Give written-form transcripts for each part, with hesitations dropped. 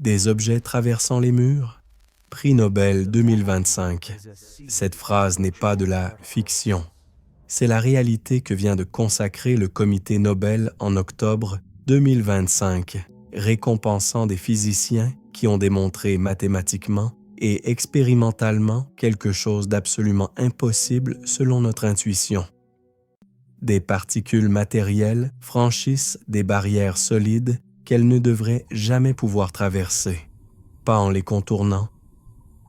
Des objets traversant les murs? Prix Nobel 2025. Cette phrase n'est pas de la fiction. C'est la réalité que vient de consacrer le Comité Nobel en octobre 2025, récompensant des physiciens qui ont démontré mathématiquement et expérimentalement quelque chose d'absolument impossible selon notre intuition. Des particules matérielles franchissent des barrières solides qu'elles ne devraient jamais pouvoir traverser, pas en les contournant,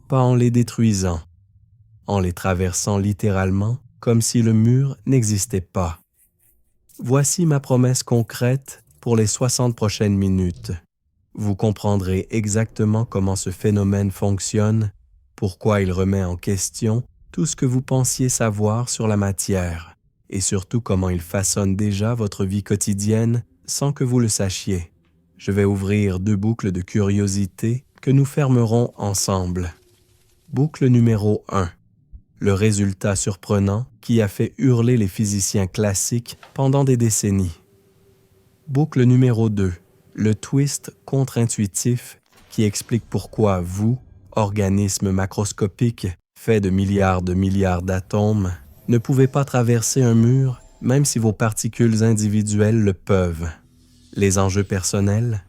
pas en les détruisant, en les traversant littéralement comme si le mur n'existait pas. Voici ma promesse concrète pour les 60 prochaines minutes. Vous comprendrez exactement comment ce phénomène fonctionne, pourquoi il remet en question tout ce que vous pensiez savoir sur la matière, et surtout comment il façonne déjà votre vie quotidienne sans que vous le sachiez. Je vais ouvrir 2 boucles de curiosité que nous fermerons ensemble. Boucle numéro 1. Le résultat surprenant qui a fait hurler les physiciens classiques pendant des décennies. Boucle numéro 2. Le twist contre-intuitif qui explique pourquoi vous, organisme macroscopique fait de milliards d'atomes, ne pouvez pas traverser un mur même si vos particules individuelles le peuvent. Les enjeux personnels?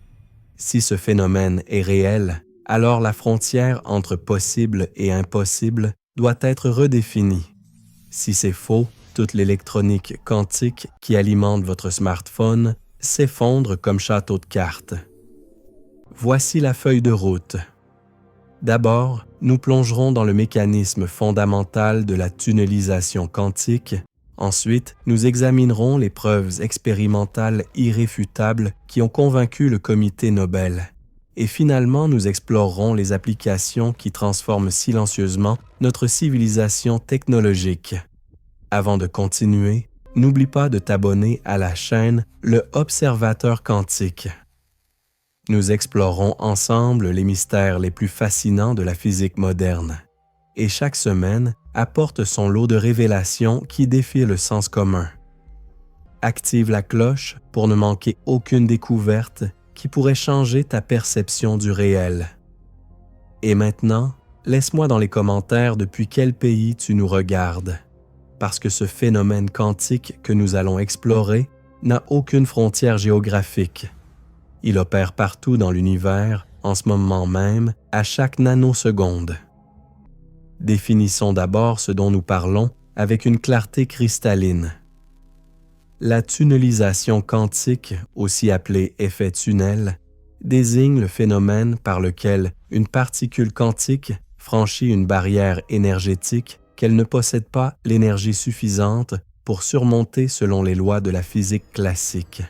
Si ce phénomène est réel, alors la frontière entre possible et impossible doit être redéfinie. Si c'est faux, toute l'électronique quantique qui alimente votre smartphone s'effondre comme château de cartes. Voici la feuille de route. D'abord, nous plongerons dans le mécanisme fondamental de la tunnelisation quantique. Ensuite, nous examinerons les preuves expérimentales irréfutables qui ont convaincu le Comité Nobel. Et finalement, nous explorerons les applications qui transforment silencieusement notre civilisation technologique. Avant de continuer, n'oublie pas de t'abonner à la chaîne Le Observateur Quantique. Nous explorons ensemble les mystères les plus fascinants de la physique moderne. Et chaque semaine apporte son lot de révélations qui défient le sens commun. Active la cloche pour ne manquer aucune découverte qui pourrait changer ta perception du réel. Et maintenant, laisse-moi dans les commentaires depuis quel pays tu nous regardes, parce que ce phénomène quantique que nous allons explorer n'a aucune frontière géographique. Il opère partout dans l'univers, en ce moment même, à chaque nanoseconde. Définissons d'abord ce dont nous parlons avec une clarté cristalline. La tunnelisation quantique, aussi appelée effet tunnel, désigne le phénomène par lequel une particule quantique franchit une barrière énergétique qu'elle ne possède pas l'énergie suffisante pour surmonter selon les lois de la physique classique.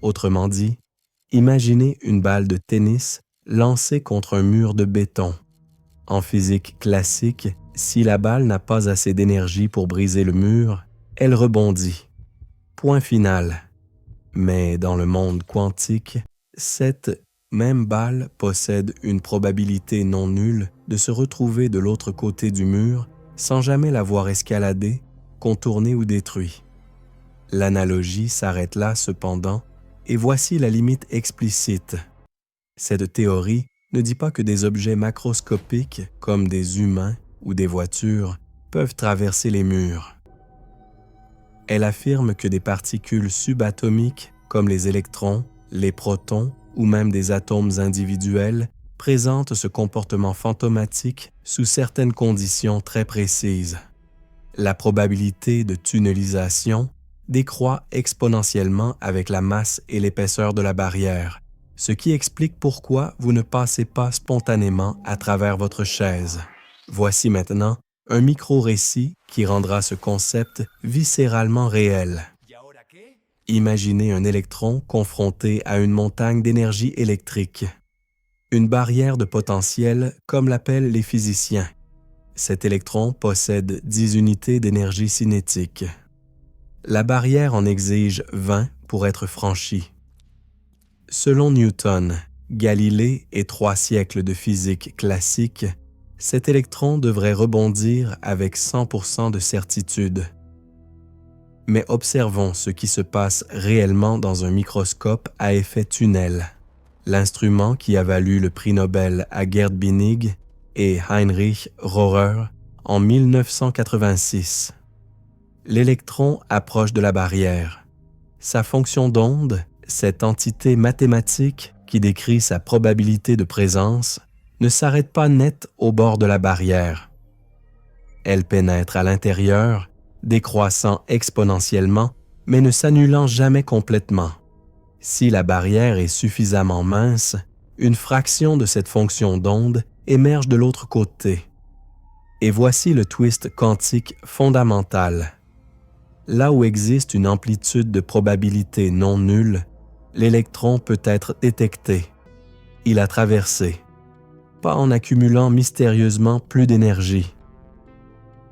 Autrement dit, imaginez une balle de tennis lancée contre un mur de béton. En physique classique, si la balle n'a pas assez d'énergie pour briser le mur, elle rebondit. Point final. Mais dans le monde quantique, cette même balle possède une probabilité non nulle de se retrouver de l'autre côté du mur sans jamais l'avoir escaladé, contourné ou détruit. L'analogie s'arrête là cependant, et voici la limite explicite. Cette théorie ne dit pas que des objets macroscopiques, comme des humains ou des voitures, peuvent traverser les murs. Elle affirme que des particules subatomiques, comme les électrons, les protons ou même des atomes individuels, présentent ce comportement fantomatique sous certaines conditions très précises. La probabilité de tunnelisation décroît exponentiellement avec la masse et l'épaisseur de la barrière, ce qui explique pourquoi vous ne passez pas spontanément à travers votre chaise. Voici maintenant un micro-récit qui rendra ce concept viscéralement réel. Imaginez un électron confronté à une montagne d'énergie électrique. Une barrière de potentiel, comme l'appellent les physiciens. Cet électron possède 10 unités d'énergie cinétique. La barrière en exige 20 pour être franchie. Selon Newton, Galilée et 3 siècles de physique classique, cet électron devrait rebondir avec 100% de certitude. Mais observons ce qui se passe réellement dans un microscope à effet tunnel. l'instrument qui a valu le prix Nobel à Gerd Binnig et Heinrich Rohrer en 1986. L'électron approche de la barrière. Sa fonction d'onde, cette entité mathématique qui décrit sa probabilité de présence, ne s'arrête pas net au bord de la barrière. Elle pénètre à l'intérieur, décroissant exponentiellement, mais ne s'annulant jamais complètement. Si la barrière est suffisamment mince, une fraction de cette fonction d'onde émerge de l'autre côté. Et voici le twist quantique fondamental. Là où existe une amplitude de probabilité non nulle, l'électron peut être détecté. Il a traversé. Pas en accumulant mystérieusement plus d'énergie.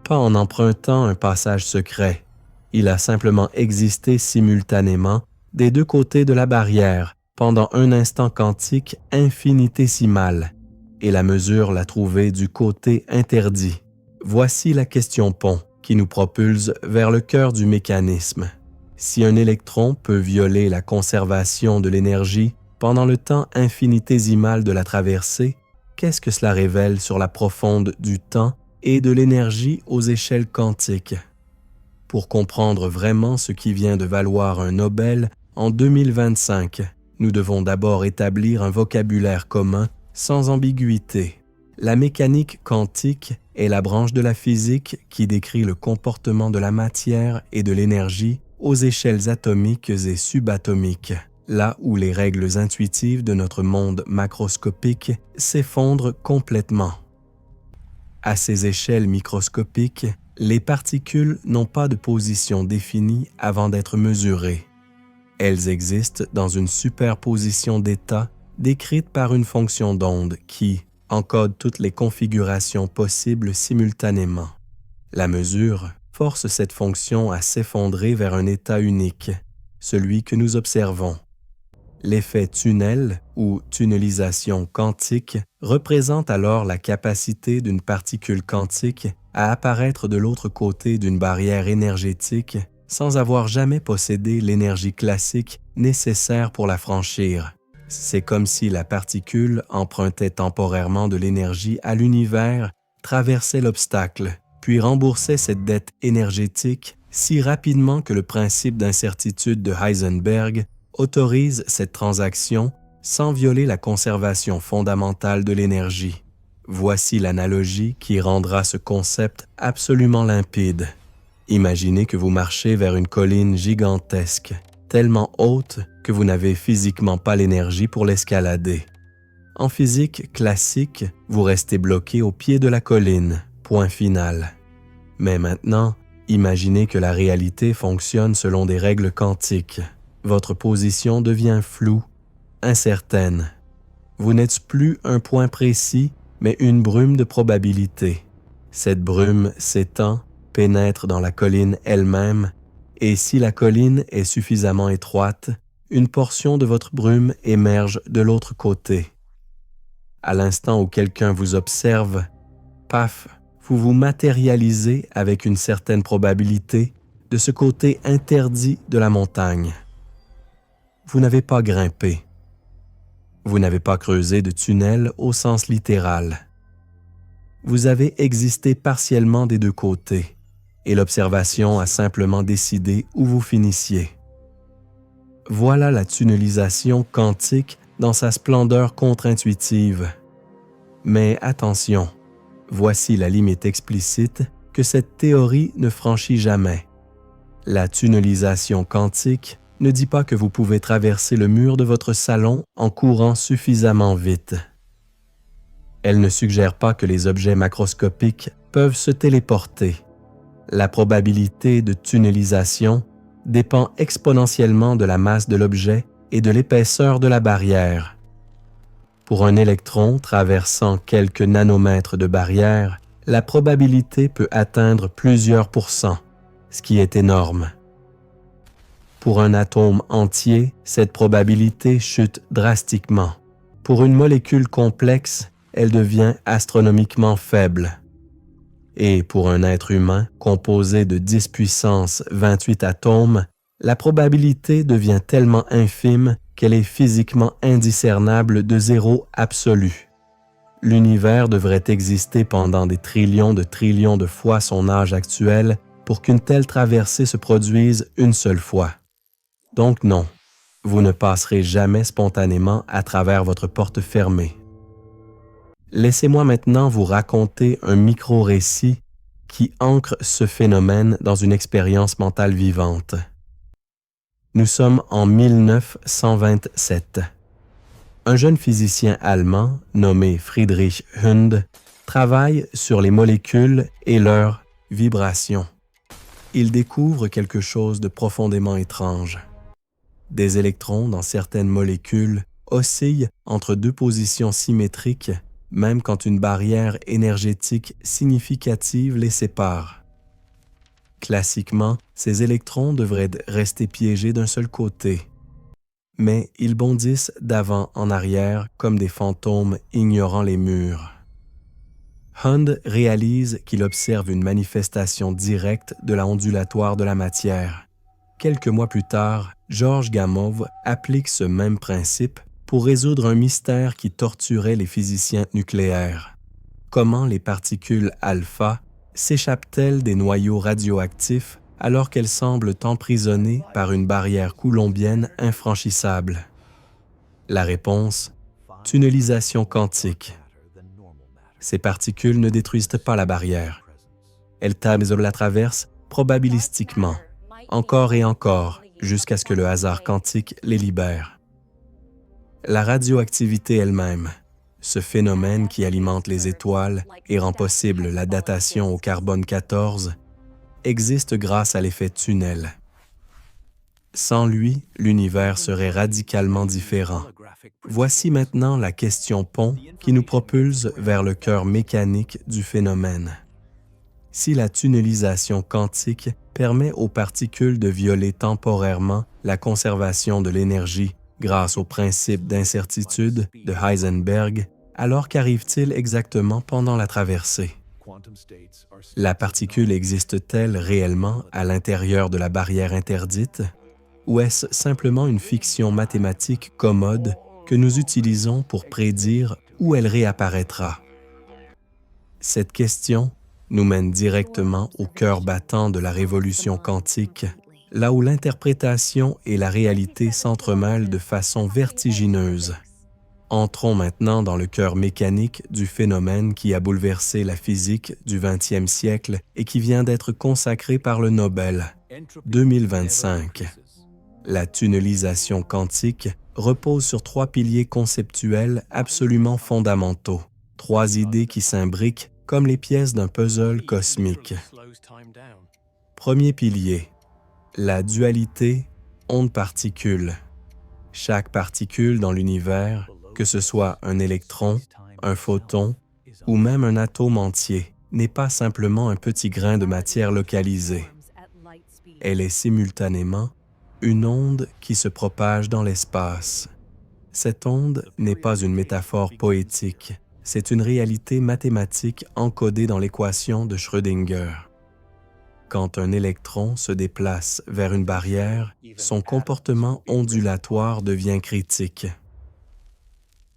Pas en empruntant un passage secret. Il a simplement existé simultanément des deux côtés de la barrière pendant un instant quantique infinitésimal, et la mesure l'a trouvé du côté interdit. Voici la question pont qui nous propulse vers le cœur du mécanisme. Si un électron peut violer la conservation de l'énergie pendant le temps infinitésimal de la traversée, qu'est-ce que cela révèle sur la profonde du temps et de l'énergie aux échelles quantiques? Pour comprendre vraiment ce qui vient de valoir un Nobel en 2025, nous devons d'abord établir un vocabulaire commun sans ambiguïté. La mécanique quantique est la branche de la physique qui décrit le comportement de la matière et de l'énergie aux échelles atomiques et subatomiques, là où les règles intuitives de notre monde macroscopique s'effondrent complètement. À ces échelles microscopiques, les particules n'ont pas de position définie avant d'être mesurées. Elles existent dans une superposition d'états décrite par une fonction d'onde qui encode toutes les configurations possibles simultanément. La mesure force cette fonction à s'effondrer vers un état unique, celui que nous observons. L'effet tunnel ou tunnelisation quantique représente alors la capacité d'une particule quantique à apparaître de l'autre côté d'une barrière énergétique sans avoir jamais possédé l'énergie classique nécessaire pour la franchir. C'est comme si la particule empruntait temporairement de l'énergie à l'univers, traversait l'obstacle, puis remboursait cette dette énergétique si rapidement que le principe d'incertitude de Heisenberg autorise cette transaction sans violer la conservation fondamentale de l'énergie. Voici l'analogie qui rendra ce concept absolument limpide. Imaginez que vous marchez vers une colline gigantesque, tellement haute que vous n'avez physiquement pas l'énergie pour l'escalader. En physique classique, vous restez bloqué au pied de la colline, point final. Mais maintenant, imaginez que la réalité fonctionne selon des règles quantiques. Votre position devient floue, incertaine. Vous n'êtes plus un point précis, mais une brume de probabilité. Cette brume s'étend, pénètre dans la colline elle-même, et si la colline est suffisamment étroite, une portion de votre brume émerge de l'autre côté. À l'instant où quelqu'un vous observe, paf, vous vous matérialisez avec une certaine probabilité de ce côté interdit de la montagne. Vous n'avez pas grimpé. Vous n'avez pas creusé de tunnel au sens littéral. Vous avez existé partiellement des deux côtés, et l'observation a simplement décidé où vous finissiez. Voilà la tunnelisation quantique dans sa splendeur contre-intuitive. Mais attention, voici la limite explicite que cette théorie ne franchit jamais. La tunnelisation quantique ne dit pas que vous pouvez traverser le mur de votre salon en courant suffisamment vite. Elle ne suggère pas que les objets macroscopiques peuvent se téléporter. La probabilité de tunnelisation dépend exponentiellement de la masse de l'objet et de l'épaisseur de la barrière. Pour un électron traversant quelques nanomètres de barrière, la probabilité peut atteindre plusieurs pourcents, ce qui est énorme. Pour un atome entier, cette probabilité chute drastiquement. Pour une molécule complexe, elle devient astronomiquement faible. Et pour un être humain composé de 10 puissance 28 atomes, la probabilité devient tellement infime qu'elle est physiquement indiscernable de zéro absolu. L'univers devrait exister pendant des trillions de fois son âge actuel pour qu'une telle traversée se produise une seule fois. Donc non, vous ne passerez jamais spontanément à travers votre porte fermée. Laissez-moi maintenant vous raconter un micro-récit qui ancre ce phénomène dans une expérience mentale vivante. Nous sommes en 1927. Un jeune physicien allemand nommé Friedrich Hund travaille sur les molécules et leurs vibrations. Il découvre quelque chose de profondément étrange. Des électrons dans certaines molécules oscillent entre deux positions symétriques, même quand une barrière énergétique significative les sépare. Classiquement, ces électrons devraient rester piégés d'un seul côté, mais ils bondissent d'avant en arrière comme des fantômes ignorant les murs. Hund réalise qu'il observe une manifestation directe de la ondulatoire de la matière. Quelques mois plus tard, Georges Gamow applique ce même principe pour résoudre un mystère qui torturait les physiciens nucléaires. Comment les particules alpha s'échappent-elles des noyaux radioactifs alors qu'elles semblent emprisonnées par une barrière coulombienne infranchissable? La réponse: tunnelisation quantique. Ces particules ne détruisent pas la barrière. Elles la traversent probabilistiquement, encore et encore, jusqu'à ce que le hasard quantique les libère. La radioactivité elle-même, ce phénomène qui alimente les étoiles et rend possible la datation au carbone 14, existe grâce à l'effet tunnel. Sans lui, l'univers serait radicalement différent. Voici maintenant la question pont qui nous propulse vers le cœur mécanique du phénomène. Si la tunnelisation quantique permet aux particules de violer temporairement la conservation de l'énergie grâce au principe d'incertitude de Heisenberg, alors qu'arrive-t-il exactement pendant la traversée? La particule existe-t-elle réellement à l'intérieur de la barrière interdite? Ou est-ce simplement une fiction mathématique commode que nous utilisons pour prédire où elle réapparaîtra? Cette question nous mène directement au cœur battant de la révolution quantique, là où l'interprétation et la réalité s'entremêlent de façon vertigineuse. Entrons maintenant dans le cœur mécanique du phénomène qui a bouleversé la physique du 20e siècle et qui vient d'être consacré par le Nobel. 2025. La tunnelisation quantique repose sur trois piliers conceptuels absolument fondamentaux, trois idées qui s'imbriquent comme les pièces d'un puzzle cosmique. Premier pilier, la dualité onde-particule. Chaque particule dans l'univers, que ce soit un électron, un photon ou même un atome entier, n'est pas simplement un petit grain de matière localisé. Elle est simultanément une onde qui se propage dans l'espace. Cette onde n'est pas une métaphore poétique, c'est une réalité mathématique encodée dans l'équation de Schrödinger. Quand un électron se déplace vers une barrière, son comportement ondulatoire devient critique.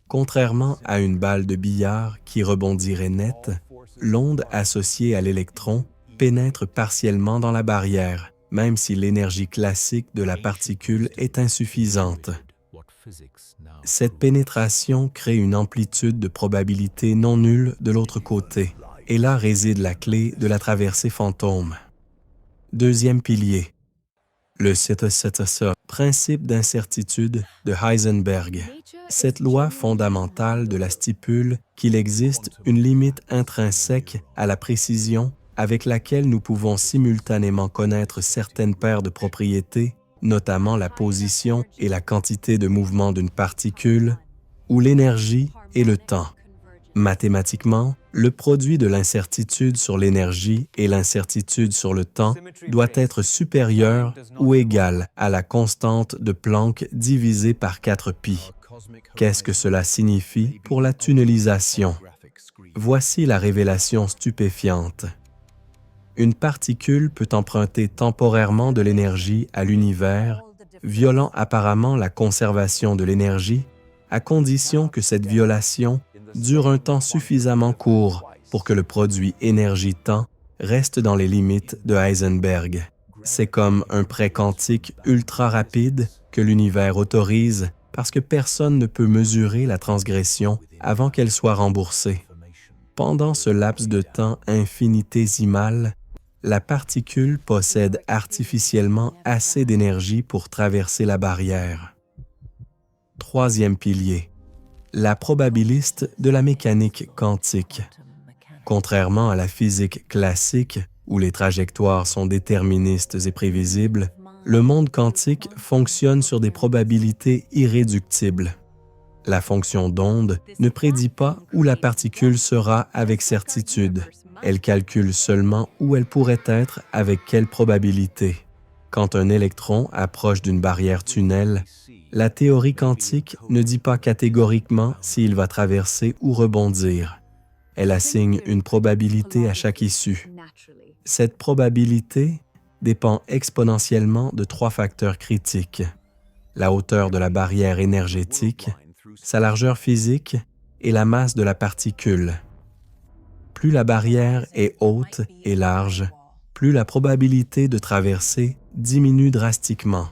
Contrairement à une balle de billard qui rebondirait net, l'onde associée à l'électron pénètre partiellement dans la barrière, même si l'énergie classique de la particule est insuffisante. Cette pénétration crée une amplitude de probabilité non nulle de l'autre côté, et là réside la clé de la traversée fantôme. Deuxième pilier, le principe d'incertitude de Heisenberg. Cette loi fondamentale de la stipule qu'il existe une limite intrinsèque à la précision avec laquelle nous pouvons simultanément connaître certaines paires de propriétés, notamment la position et la quantité de mouvement d'une particule, ou l'énergie et le temps. Mathématiquement, le produit de l'incertitude sur l'énergie et l'incertitude sur le temps doit être supérieur ou égal à la constante de Planck divisée par 4π. Qu'est-ce que cela signifie pour la tunnelisation? Voici la révélation stupéfiante. Une particule peut emprunter temporairement de l'énergie à l'univers violant apparemment la conservation de l'énergie, à condition que cette violation dure un temps suffisamment court pour que le produit énergie-temps reste dans les limites de Heisenberg. C'est comme un prêt quantique ultra rapide que l'univers autorise parce que personne ne peut mesurer la transgression avant qu'elle soit remboursée. Pendant ce laps de temps infinitésimal, la particule possède artificiellement assez d'énergie pour traverser la barrière. Troisième pilier, la probabiliste de la mécanique quantique. Contrairement à la physique classique, où les trajectoires sont déterministes et prévisibles, le monde quantique fonctionne sur des probabilités irréductibles. La fonction d'onde ne prédit pas où la particule sera avec certitude. Elle calcule seulement où elle pourrait être avec quelle probabilité. Quand un électron approche d'une barrière tunnel, la théorie quantique ne dit pas catégoriquement s'il va traverser ou rebondir. Elle assigne une probabilité à chaque issue. Cette probabilité dépend exponentiellement de trois facteurs critiques: la hauteur de la barrière énergétique, sa largeur physique et la masse de la particule. Plus la barrière est haute et large, plus la probabilité de traverser diminue drastiquement.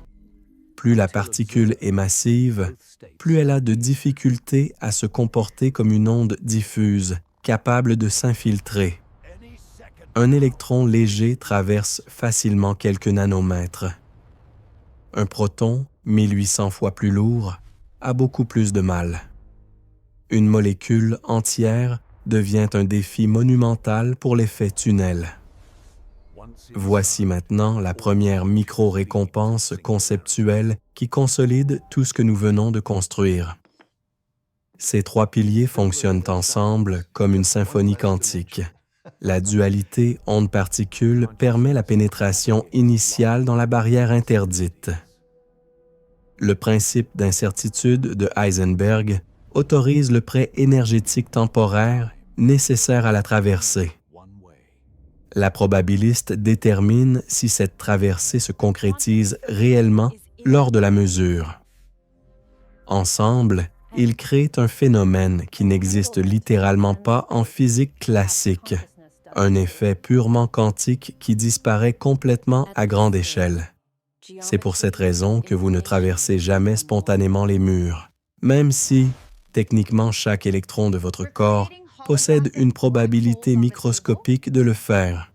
Plus la particule est massive, plus elle a de difficultés à se comporter comme une onde diffuse, capable de s'infiltrer. Un électron léger traverse facilement quelques nanomètres. Un proton, 1800 fois plus lourd, a beaucoup plus de mal. Une molécule entière devient un défi monumental pour l'effet tunnel. Voici maintenant la première micro-récompense conceptuelle qui consolide tout ce que nous venons de construire. Ces trois piliers fonctionnent ensemble comme une symphonie quantique. La dualité onde-particule permet la pénétration initiale dans la barrière interdite. Le principe d'incertitude de Heisenberg autorise le prêt énergétique temporaire nécessaire à la traversée. La probabiliste détermine si cette traversée se concrétise réellement lors de la mesure. Ensemble, ils créent un phénomène qui n'existe littéralement pas en physique classique, un effet purement quantique qui disparaît complètement à grande échelle. C'est pour cette raison que vous ne traversez jamais spontanément les murs, même si, techniquement, chaque électron de votre corps possède une probabilité microscopique de le faire.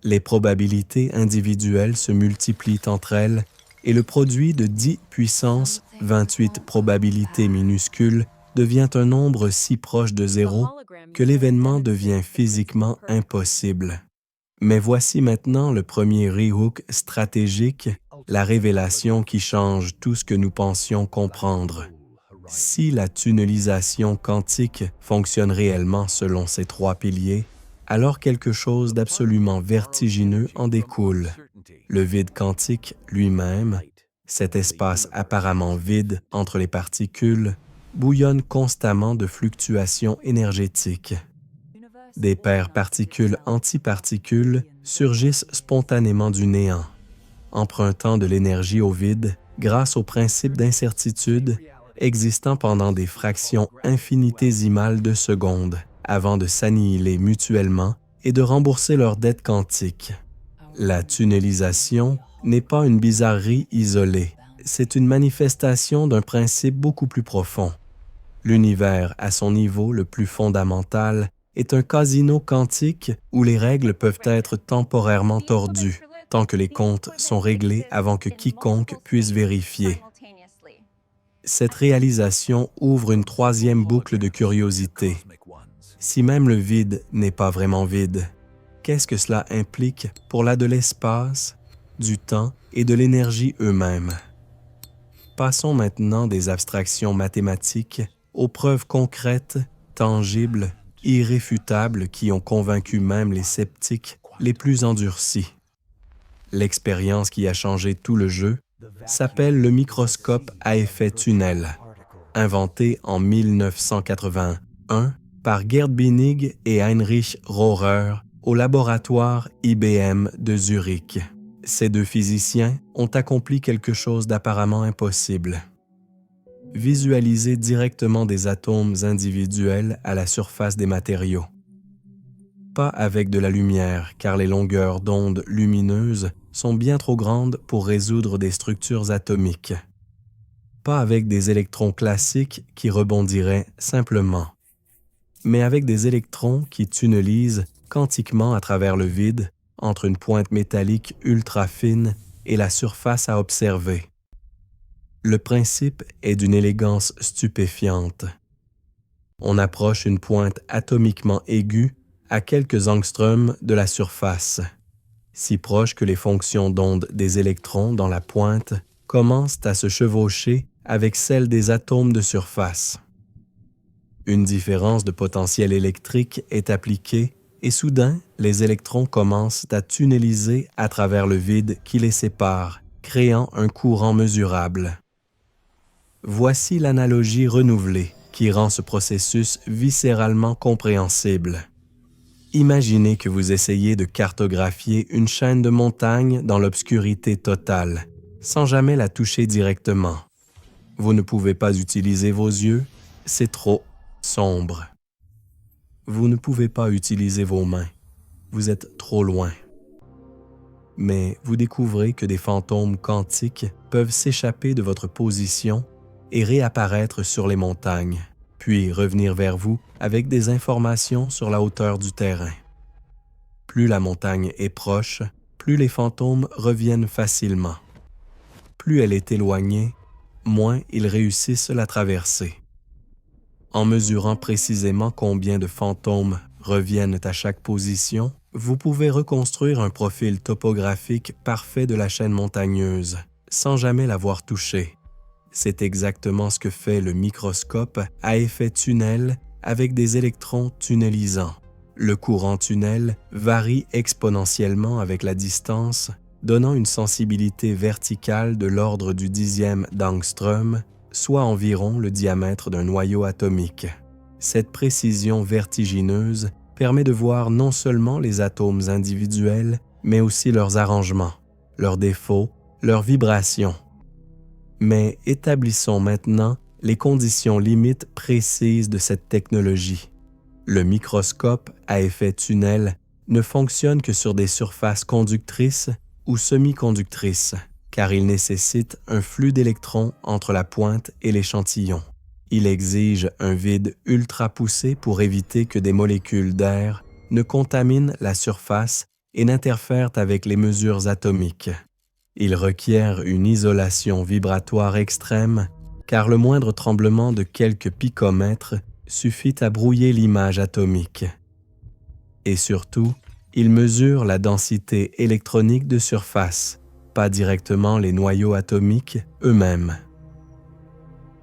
Les probabilités individuelles se multiplient entre elles et le produit de 10 puissance 28 probabilités minuscules devient un nombre si proche de zéro que l'événement devient physiquement impossible. Mais voici maintenant le premier rehook stratégique, la révélation qui change tout ce que nous pensions comprendre. Si la tunnelisation quantique fonctionne réellement selon ces trois piliers, alors quelque chose d'absolument vertigineux en découle. Le vide quantique lui-même, cet espace apparemment vide entre les particules, bouillonne constamment de fluctuations énergétiques. Des paires particules-antiparticules surgissent spontanément du néant, empruntant de l'énergie au vide grâce au principe d'incertitude existant pendant des fractions infinitésimales de secondes, avant de s'annihiler mutuellement et de rembourser leur dette quantique. La tunnelisation n'est pas une bizarrerie isolée, c'est une manifestation d'un principe beaucoup plus profond. L'univers, à son niveau le plus fondamental, est un casino quantique où les règles peuvent être temporairement tordues, tant que les comptes sont réglés avant que quiconque puisse vérifier. Cette réalisation ouvre une troisième boucle de curiosité. Si même le vide n'est pas vraiment vide, qu'est-ce que cela implique pour de l'espace, du temps et de l'énergie eux-mêmes? Passons maintenant des abstractions mathématiques aux preuves concrètes, tangibles, irréfutables qui ont convaincu même les sceptiques les plus endurcis. L'expérience qui a changé tout le jeu s'appelle le microscope à effet tunnel, inventé en 1981 par Gerd Binig et Heinrich Rohrer au laboratoire IBM de Zurich. Ces deux physiciens ont accompli quelque chose d'apparemment impossible. Visualiser directement des atomes individuels à la surface des matériaux. Pas avec de la lumière, car les longueurs d'onde lumineuses sont bien trop grandes pour résoudre des structures atomiques. Pas avec des électrons classiques qui rebondiraient simplement, mais avec des électrons qui tunnelisent quantiquement à travers le vide entre une pointe métallique ultra fine et la surface à observer. Le principe est d'une élégance stupéfiante. On approche une pointe atomiquement aiguë à quelques angstroms de la surface, si proche que les fonctions d'onde des électrons dans la pointe commencent à se chevaucher avec celles des atomes de surface. Une différence de potentiel électrique est appliquée et soudain, les électrons commencent à tunneliser à travers le vide qui les sépare, créant un courant mesurable. Voici l'analogie renouvelée qui rend ce processus viscéralement compréhensible. Imaginez que vous essayez de cartographier une chaîne de montagnes dans l'obscurité totale, sans jamais la toucher directement. Vous ne pouvez pas utiliser vos yeux, c'est trop sombre. Vous ne pouvez pas utiliser vos mains, vous êtes trop loin. Mais vous découvrez que des fantômes quantiques peuvent s'échapper de votre position et réapparaître sur les montagnes, puis revenir vers vous avec des informations sur la hauteur du terrain. Plus la montagne est proche, plus les fantômes reviennent facilement. Plus elle est éloignée, moins ils réussissent la traversée. En mesurant précisément combien de fantômes reviennent à chaque position, vous pouvez reconstruire un profil topographique parfait de la chaîne montagneuse, sans jamais l'avoir touchée. C'est exactement ce que fait le microscope à effet tunnel avec des électrons tunnelisants. Le courant tunnel varie exponentiellement avec la distance, donnant une sensibilité verticale de l'ordre du dixième d'angstrom, soit environ le diamètre d'un noyau atomique. Cette précision vertigineuse permet de voir non seulement les atomes individuels, mais aussi leurs arrangements, leurs défauts, leurs vibrations. Mais établissons maintenant les conditions limites précises de cette technologie. Le microscope à effet tunnel ne fonctionne que sur des surfaces conductrices ou semi-conductrices, car il nécessite un flux d'électrons entre la pointe et l'échantillon. Il exige un vide ultra poussé pour éviter que des molécules d'air ne contaminent la surface et n'interfèrent avec les mesures atomiques. Il requiert une isolation vibratoire extrême, car le moindre tremblement de quelques picomètres suffit à brouiller l'image atomique. Et surtout, il mesure la densité électronique de surface, pas directement les noyaux atomiques eux-mêmes.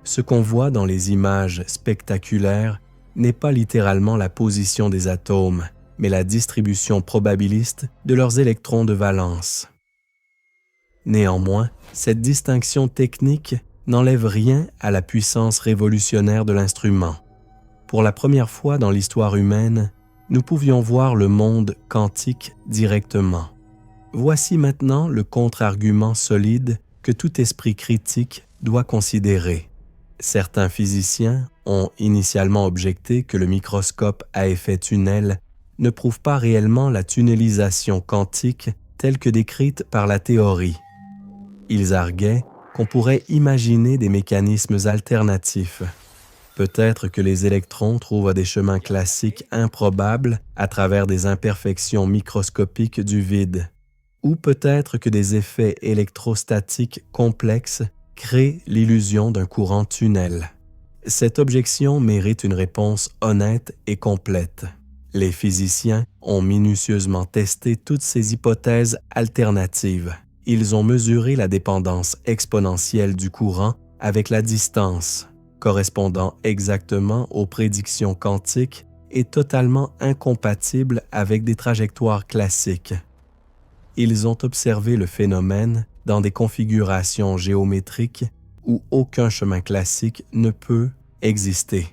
Ce qu'on voit dans les images spectaculaires n'est pas littéralement la position des atomes, mais la distribution probabiliste de leurs électrons de valence. Néanmoins, cette distinction technique n'enlève rien à la puissance révolutionnaire de l'instrument. Pour la première fois dans l'histoire humaine, nous pouvions voir le monde quantique directement. Voici maintenant le contre-argument solide que tout esprit critique doit considérer. Certains physiciens ont initialement objecté que le microscope à effet tunnel ne prouve pas réellement la tunnelisation quantique telle que décrite par la théorie. Ils arguaient qu'on pourrait imaginer des mécanismes alternatifs. Peut-être que les électrons trouvent des chemins classiques improbables à travers des imperfections microscopiques du vide. Ou peut-être que des effets électrostatiques complexes créent l'illusion d'un courant tunnel. Cette objection mérite une réponse honnête et complète. Les physiciens ont minutieusement testé toutes ces hypothèses alternatives. Ils ont mesuré la dépendance exponentielle du courant avec la distance, correspondant exactement aux prédictions quantiques et totalement incompatible avec des trajectoires classiques. Ils ont observé le phénomène dans des configurations géométriques où aucun chemin classique ne peut exister.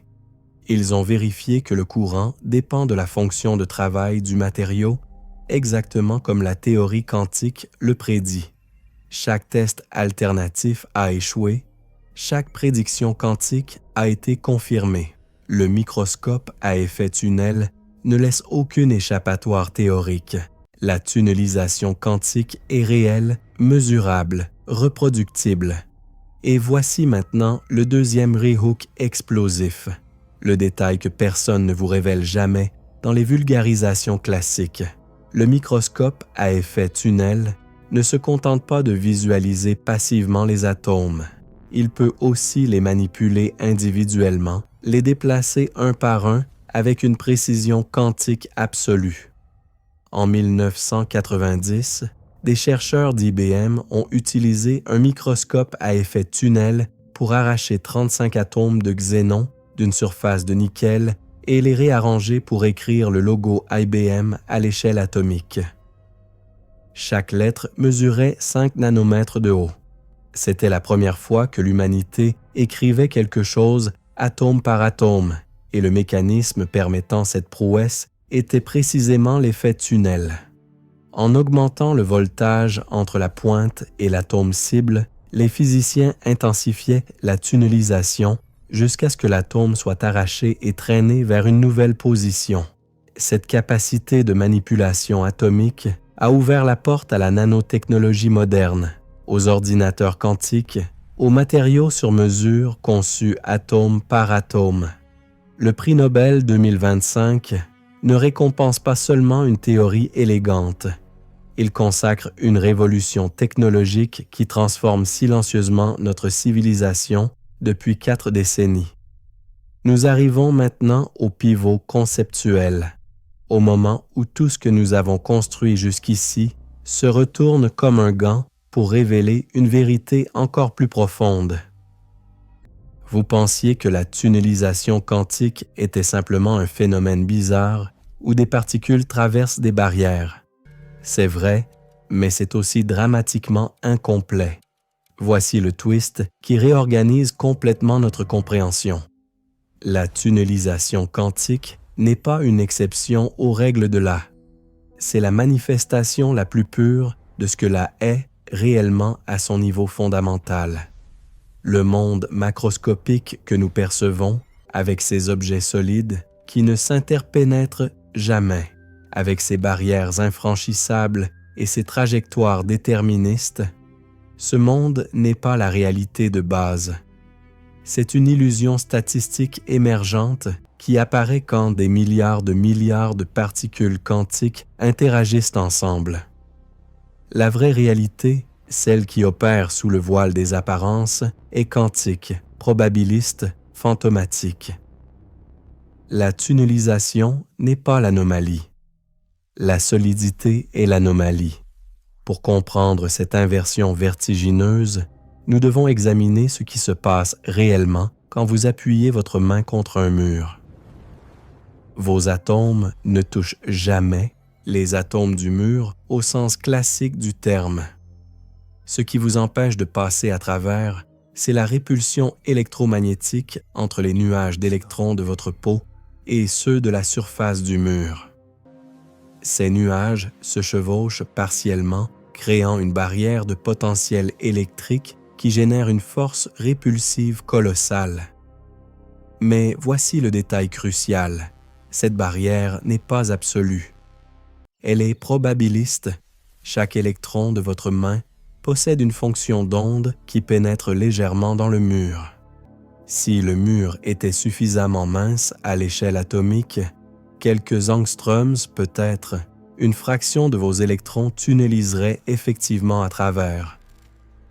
Ils ont vérifié que le courant dépend de la fonction de travail du matériau exactement comme la théorie quantique le prédit. Chaque test alternatif a échoué, chaque prédiction quantique a été confirmée. Le microscope à effet tunnel ne laisse aucune échappatoire théorique. La tunnelisation quantique est réelle, mesurable, reproductible. Et voici maintenant le deuxième rehook explosif, le détail que personne ne vous révèle jamais dans les vulgarisations classiques. Le microscope à effet tunnel ne se contente pas de visualiser passivement les atomes. Il peut aussi les manipuler individuellement, les déplacer un par un avec une précision quantique absolue. En 1990, des chercheurs d'IBM ont utilisé un microscope à effet tunnel pour arracher 35 atomes de xénon d'une surface de nickel et les réarranger pour écrire le logo IBM à l'échelle atomique. Chaque lettre mesurait 5 nanomètres de haut. C'était la première fois que l'humanité écrivait quelque chose atome par atome, et le mécanisme permettant cette prouesse était précisément l'effet tunnel. En augmentant le voltage entre la pointe et l'atome cible, les physiciens intensifiaient la tunnelisation jusqu'à ce que l'atome soit arraché et traîné vers une nouvelle position. Cette capacité de manipulation atomique a ouvert la porte à la nanotechnologie moderne, aux ordinateurs quantiques, aux matériaux sur mesure conçus atome par atome. Le prix Nobel 2025 ne récompense pas seulement une théorie élégante. Il consacre une révolution technologique qui transforme silencieusement notre civilisation depuis 4 décennies. Nous arrivons maintenant au pivot conceptuel, au moment où tout ce que nous avons construit jusqu'ici se retourne comme un gant pour révéler une vérité encore plus profonde. Vous pensiez que la tunnelisation quantique était simplement un phénomène bizarre où des particules traversent des barrières. C'est vrai, mais c'est aussi dramatiquement incomplet. Voici le twist qui réorganise complètement notre compréhension. La tunnelisation quantique n'est pas une exception aux règles de l'A. C'est la manifestation la plus pure de ce que l'A est réellement à son niveau fondamental. Le monde macroscopique que nous percevons, avec ses objets solides qui ne s'interpénètrent jamais, avec ses barrières infranchissables et ses trajectoires déterministes, ce monde n'est pas la réalité de base. C'est une illusion statistique émergente qui apparaît quand des milliards de particules quantiques interagissent ensemble. La vraie réalité, celle qui opère sous le voile des apparences, est quantique, probabiliste, fantomatique. La tunnelisation n'est pas l'anomalie. La solidité est l'anomalie. Pour comprendre cette inversion vertigineuse, nous devons examiner ce qui se passe réellement quand vous appuyez votre main contre un mur. Vos atomes ne touchent jamais les atomes du mur au sens classique du terme. Ce qui vous empêche de passer à travers, c'est la répulsion électromagnétique entre les nuages d'électrons de votre peau et ceux de la surface du mur. Ces nuages se chevauchent partiellement, créant une barrière de potentiel électrique qui génère une force répulsive colossale. Mais voici le détail crucial. Cette barrière n'est pas absolue. Elle est probabiliste. Chaque électron de votre main possède une fonction d'onde qui pénètre légèrement dans le mur. Si le mur était suffisamment mince à l'échelle atomique, quelques angstroms peut-être, une fraction de vos électrons tunneliserait effectivement à travers.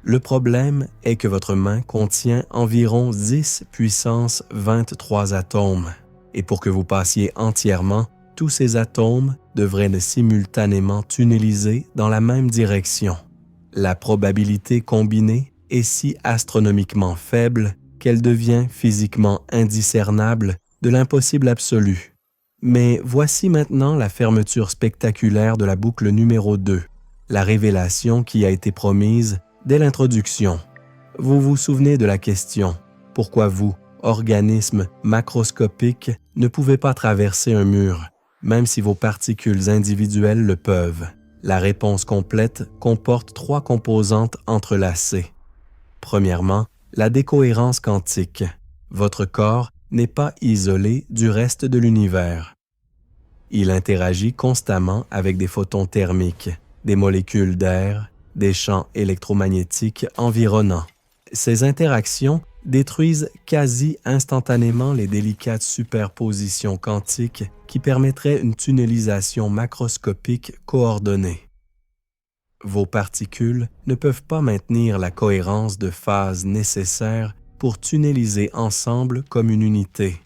Le problème est que votre main contient environ 10 puissance 23 atomes, et pour que vous passiez entièrement, tous ces atomes devraient simultanément tunneliser dans la même direction. La probabilité combinée est si astronomiquement faible qu'elle devient physiquement indiscernable de l'impossible absolu. Mais voici maintenant la fermeture spectaculaire de la boucle numéro 2, la révélation qui a été promise dès l'introduction. Vous vous souvenez de la question « Pourquoi vous, organisme macroscopique, ne pouvez pas traverser un mur ?» même si vos particules individuelles le peuvent. La réponse complète comporte 3 composantes entrelacées. Premièrement, la décohérence quantique. Votre corps n'est pas isolé du reste de l'univers. Il interagit constamment avec des photons thermiques, des molécules d'air, des champs électromagnétiques environnants. Ces interactions détruisent quasi instantanément les délicates superpositions quantiques qui permettraient une tunnelisation macroscopique coordonnée. Vos particules ne peuvent pas maintenir la cohérence de phase nécessaire pour tunnéliser ensemble comme une unité.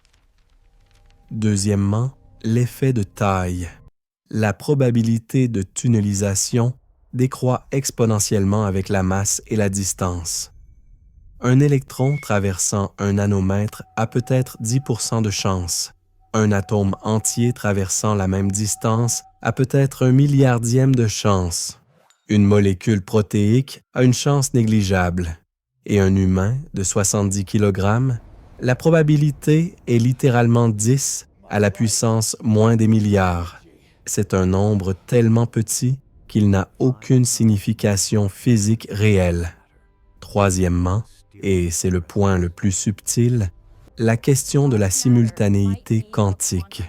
Deuxièmement, l'effet de taille. La probabilité de tunnelisation décroît exponentiellement avec la masse et la distance. Un électron traversant un nanomètre a peut-être 10% de chance. Un atome entier traversant la même distance a peut-être 1/10000000e de chance. Une molécule protéique a une chance négligeable. Et un humain de 70 kg, la probabilité est littéralement 10 à la puissance moins des milliards. C'est un nombre tellement petit qu'il n'a aucune signification physique réelle. Troisièmement, et c'est le point le plus subtil, la question de la simultanéité quantique.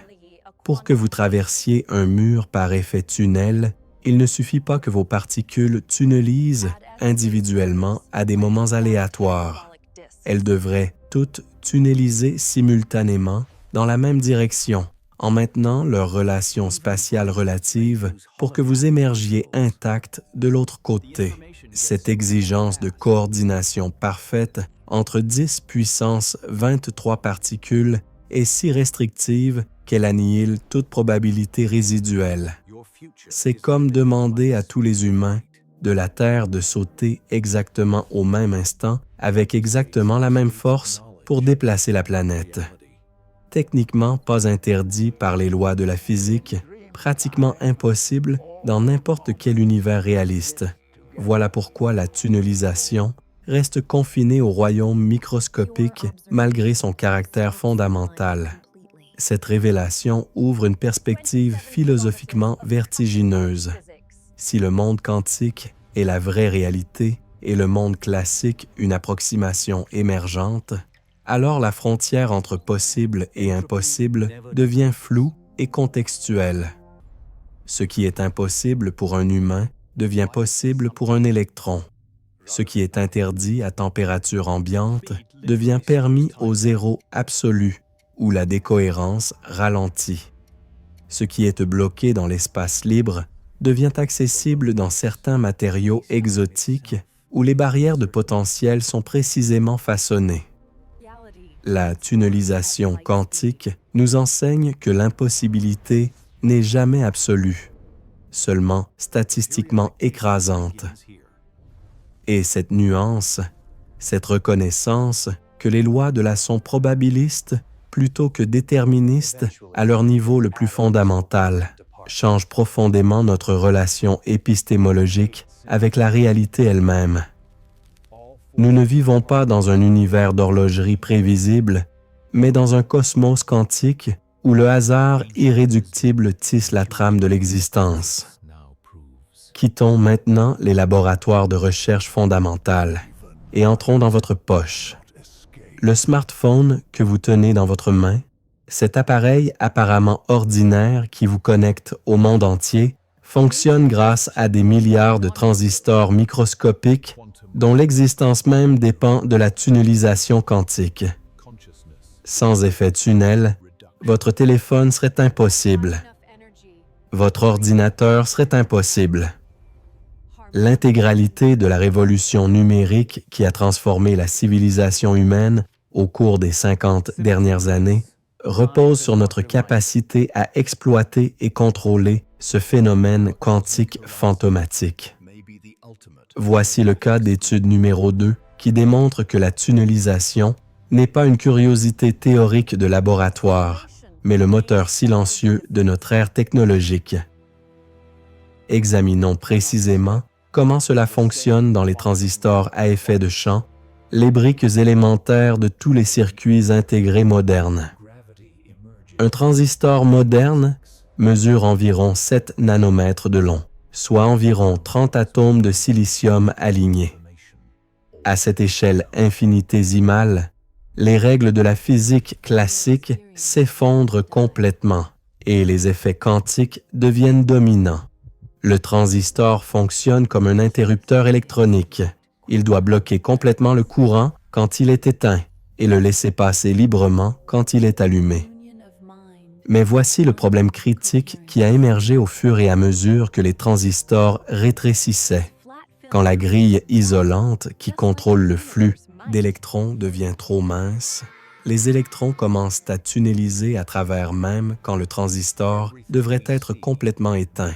Pour que vous traversiez un mur par effet tunnel, il ne suffit pas que vos particules tunnelisent individuellement à des moments aléatoires. Elles devraient toutes tunneliser simultanément dans la même direction, en maintenant leur relation spatiale relative pour que vous émergiez intact de l'autre côté. Cette exigence de coordination parfaite entre 10 puissance 23 particules est si restrictive qu'elle annihile toute probabilité résiduelle. C'est comme demander à tous les humains de la Terre de sauter exactement au même instant avec exactement la même force pour déplacer la planète. Techniquement pas interdit par les lois de la physique, pratiquement impossible dans n'importe quel univers réaliste. Voilà pourquoi la tunnelisation reste confinée au royaume microscopique malgré son caractère fondamental. Cette révélation ouvre une perspective philosophiquement vertigineuse. Si le monde quantique est la vraie réalité et le monde classique une approximation émergente, alors la frontière entre possible et impossible devient floue et contextuelle. Ce qui est impossible pour un humain devient possible pour un électron. Ce qui est interdit à température ambiante devient permis au zéro absolu, où la décohérence ralentit. Ce qui est bloqué dans l'espace libre devient accessible dans certains matériaux exotiques où les barrières de potentiel sont précisément façonnées. La tunnelisation quantique nous enseigne que l'impossibilité n'est jamais absolue, seulement statistiquement écrasante. Et cette nuance, cette reconnaissance que les lois de la sont probabilistes plutôt que déterministes à leur niveau le plus fondamental, change profondément notre relation épistémologique avec la réalité elle-même. Nous ne vivons pas dans un univers d'horlogerie prévisible, mais dans un cosmos quantique où le hasard irréductible tisse la trame de l'existence. Quittons maintenant les laboratoires de recherche fondamentale et entrons dans votre poche. Le smartphone que vous tenez dans votre main, cet appareil apparemment ordinaire qui vous connecte au monde entier, fonctionne grâce à des milliards de transistors microscopiques dont l'existence même dépend de la tunnelisation quantique. Sans effet tunnel, votre téléphone serait impossible. Votre ordinateur serait impossible. L'intégralité de la révolution numérique qui a transformé la civilisation humaine au cours des 50 dernières années repose sur notre capacité à exploiter et contrôler ce phénomène quantique fantomatique. Voici le cas d'étude numéro 2 qui démontre que la tunnelisation n'est pas une curiosité théorique de laboratoire, mais le moteur silencieux de notre ère technologique. Examinons précisément comment cela fonctionne dans les transistors à effet de champ, les briques élémentaires de tous les circuits intégrés modernes. Un transistor moderne mesure environ 7 nanomètres de long, soit environ 30 atomes de silicium alignés. À cette échelle infinitésimale, les règles de la physique classique s'effondrent complètement et les effets quantiques deviennent dominants. Le transistor fonctionne comme un interrupteur électronique. Il doit bloquer complètement le courant quand il est éteint et le laisser passer librement quand il est allumé. Mais voici le problème critique qui a émergé au fur et à mesure que les transistors rétrécissaient. Quand la grille isolante qui contrôle le flux d'électrons devient trop mince, les électrons commencent à tunneliser à travers même quand le transistor devrait être complètement éteint.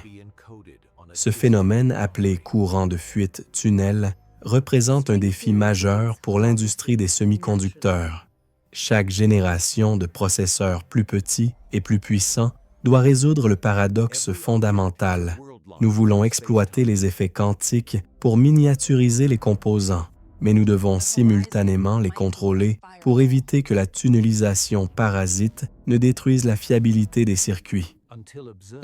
Ce phénomène, appelé courant de fuite tunnel, représente un défi majeur pour l'industrie des semi-conducteurs. Chaque génération de processeurs plus petits et plus puissants doit résoudre le paradoxe fondamental. Nous voulons exploiter les effets quantiques pour miniaturiser les composants, mais nous devons simultanément les contrôler pour éviter que la tunnelisation parasite ne détruise la fiabilité des circuits.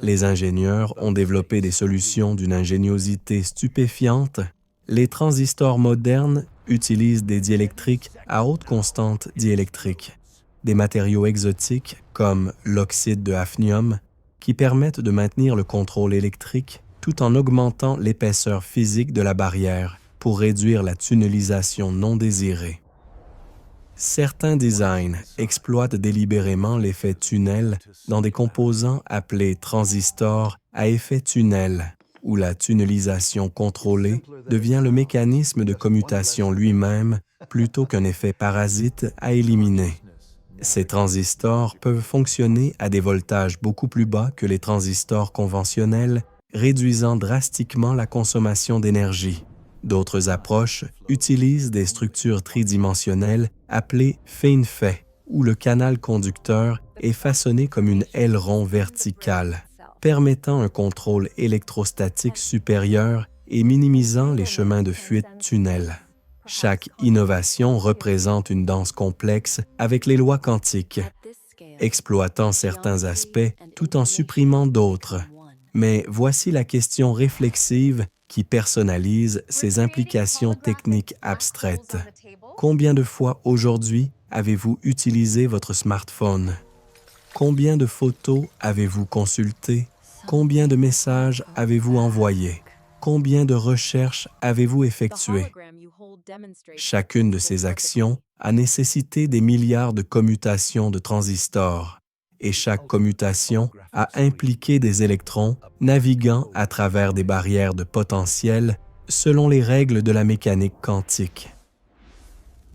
Les ingénieurs ont développé des solutions d'une ingéniosité stupéfiante. Les transistors modernes utilisent des diélectriques à haute constante diélectrique, des matériaux exotiques comme l'oxyde de hafnium qui permettent de maintenir le contrôle électrique tout en augmentant l'épaisseur physique de la barrière pour réduire la tunnelisation non désirée. Certains designs exploitent délibérément l'effet tunnel dans des composants appelés transistors à effet tunnel, où la tunnelisation contrôlée devient le mécanisme de commutation lui-même plutôt qu'un effet parasite à éliminer. Ces transistors peuvent fonctionner à des voltages beaucoup plus bas que les transistors conventionnels, réduisant drastiquement la consommation d'énergie. D'autres approches utilisent des structures tridimensionnelles appelées FinFET, où le canal conducteur est façonné comme une aileron verticale, permettant un contrôle électrostatique supérieur et minimisant les chemins de fuite tunnel. Chaque innovation représente une danse complexe avec les lois quantiques, exploitant certains aspects tout en supprimant d'autres. Mais voici la question réflexive qui personnalise ces implications techniques abstraites. Combien de fois aujourd'hui avez-vous utilisé votre smartphone? Combien de photos avez-vous consultées? Combien de messages avez-vous envoyés? Combien de recherches avez-vous effectuées? Chacune de ces actions a nécessité des milliards de commutations de transistors, et chaque commutation a impliqué des électrons naviguant à travers des barrières de potentiel selon les règles de la mécanique quantique.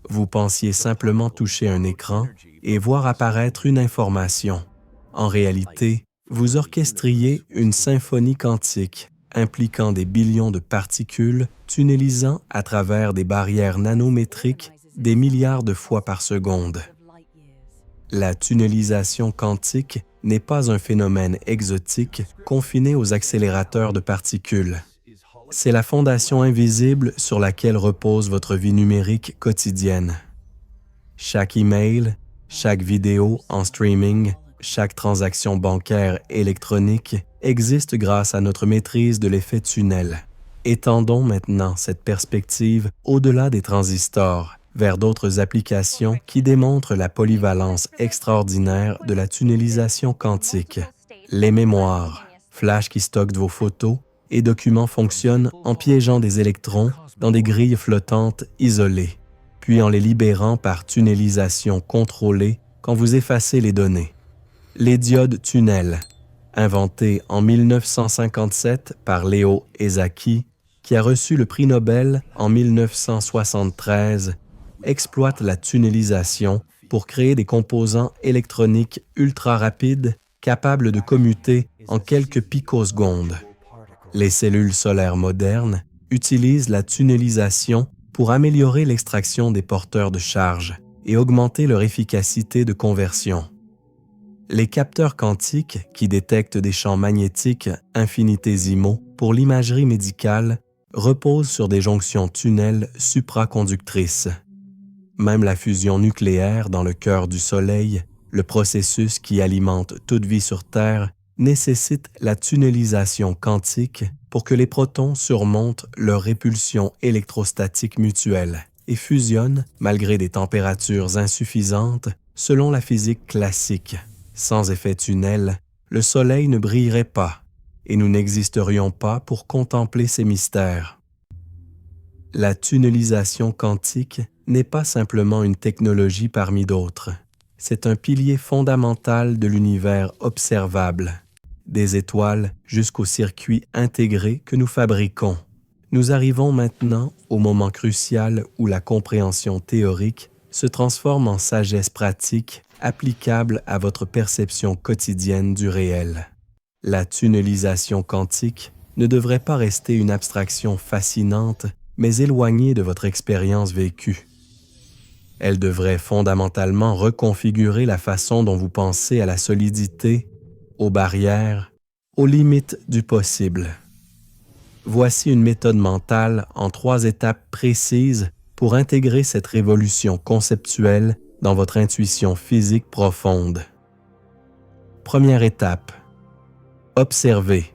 Vous pensiez simplement toucher un écran et voir apparaître une information. En réalité, vous orchestriez une symphonie quantique impliquant des billions de particules tunnelisant à travers des barrières nanométriques des milliards de fois par seconde. La tunnelisation quantique n'est pas un phénomène exotique confiné aux accélérateurs de particules. C'est la fondation invisible sur laquelle repose votre vie numérique quotidienne. Chaque email, chaque vidéo en streaming, chaque transaction bancaire électronique existe grâce à notre maîtrise de l'effet tunnel. Étendons maintenant cette perspective au-delà des transistors, vers d'autres applications qui démontrent la polyvalence extraordinaire de la tunnelisation quantique. Les mémoires, flash qui stockent vos photos et documents fonctionnent en piégeant des électrons dans des grilles flottantes isolées, puis en les libérant par tunnelisation contrôlée quand vous effacez les données. Les diodes tunnels, inventées en 1957 par Leo Esaki, qui a reçu le prix Nobel en 1973, exploitent la tunnelisation pour créer des composants électroniques ultra rapides capables de commuter en quelques picosecondes. Les cellules solaires modernes utilisent la tunnelisation pour améliorer l'extraction des porteurs de charge et augmenter leur efficacité de conversion. Les capteurs quantiques qui détectent des champs magnétiques infinitésimaux pour l'imagerie médicale reposent sur des jonctions tunnels supraconductrices. Même la fusion nucléaire dans le cœur du Soleil, le processus qui alimente toute vie sur Terre, nécessite la tunnelisation quantique pour que les protons surmontent leur répulsion électrostatique mutuelle et fusionnent malgré des températures insuffisantes selon la physique classique. Sans effet tunnel, le Soleil ne brillerait pas et nous n'existerions pas pour contempler ces mystères. La tunnelisation quantique n'est pas simplement une technologie parmi d'autres. C'est un pilier fondamental de l'univers observable, des étoiles jusqu'aux circuits intégrés que nous fabriquons. Nous arrivons maintenant au moment crucial où la compréhension théorique se transforme en sagesse pratique applicable à votre perception quotidienne du réel. La tunnelisation quantique ne devrait pas rester une abstraction fascinante, mais éloignée de votre expérience vécue. Elle devrait fondamentalement reconfigurer la façon dont vous pensez à la solidité, aux barrières, aux limites du possible. Voici une méthode mentale en 3 étapes précises pour intégrer cette révolution conceptuelle dans votre intuition physique profonde. Première étape. Observez.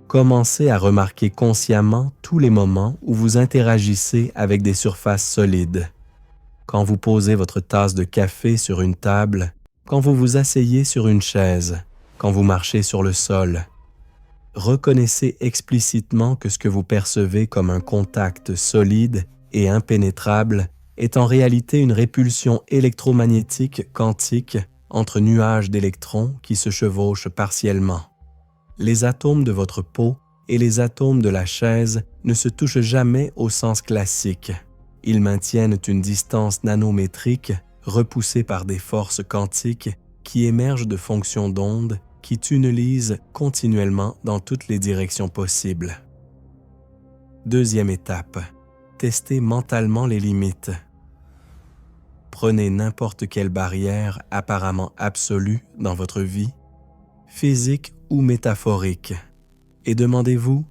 Commencez à remarquer consciemment tous les moments où vous interagissez avec des surfaces solides. Quand vous posez votre tasse de café sur une table, quand vous vous asseyez sur une chaise, quand vous marchez sur le sol. Reconnaissez explicitement que ce que vous percevez comme un contact solide et impénétrable est en réalité une répulsion électromagnétique quantique entre nuages d'électrons qui se chevauchent partiellement. Les atomes de votre peau et les atomes de la chaise ne se touchent jamais au sens classique. Ils maintiennent une distance nanométrique repoussée par des forces quantiques qui émergent de fonctions d'ondes qui tunnelisent continuellement dans toutes les directions possibles. Deuxième étape. Testez mentalement les limites. Prenez n'importe quelle barrière apparemment absolue dans votre vie, physique ou métaphorique, et demandez-vous,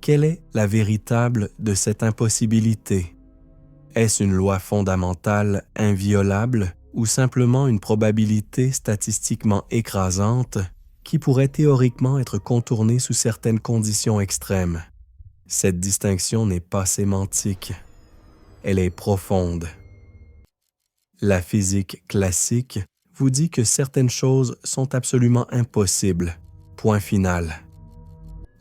quelle est la véritable de cette impossibilité? Est-ce une loi fondamentale inviolable ou simplement une probabilité statistiquement écrasante qui pourrait théoriquement être contournée sous certaines conditions extrêmes? Cette distinction n'est pas sémantique, elle est profonde. La physique classique vous dit que certaines choses sont absolument impossibles, point final.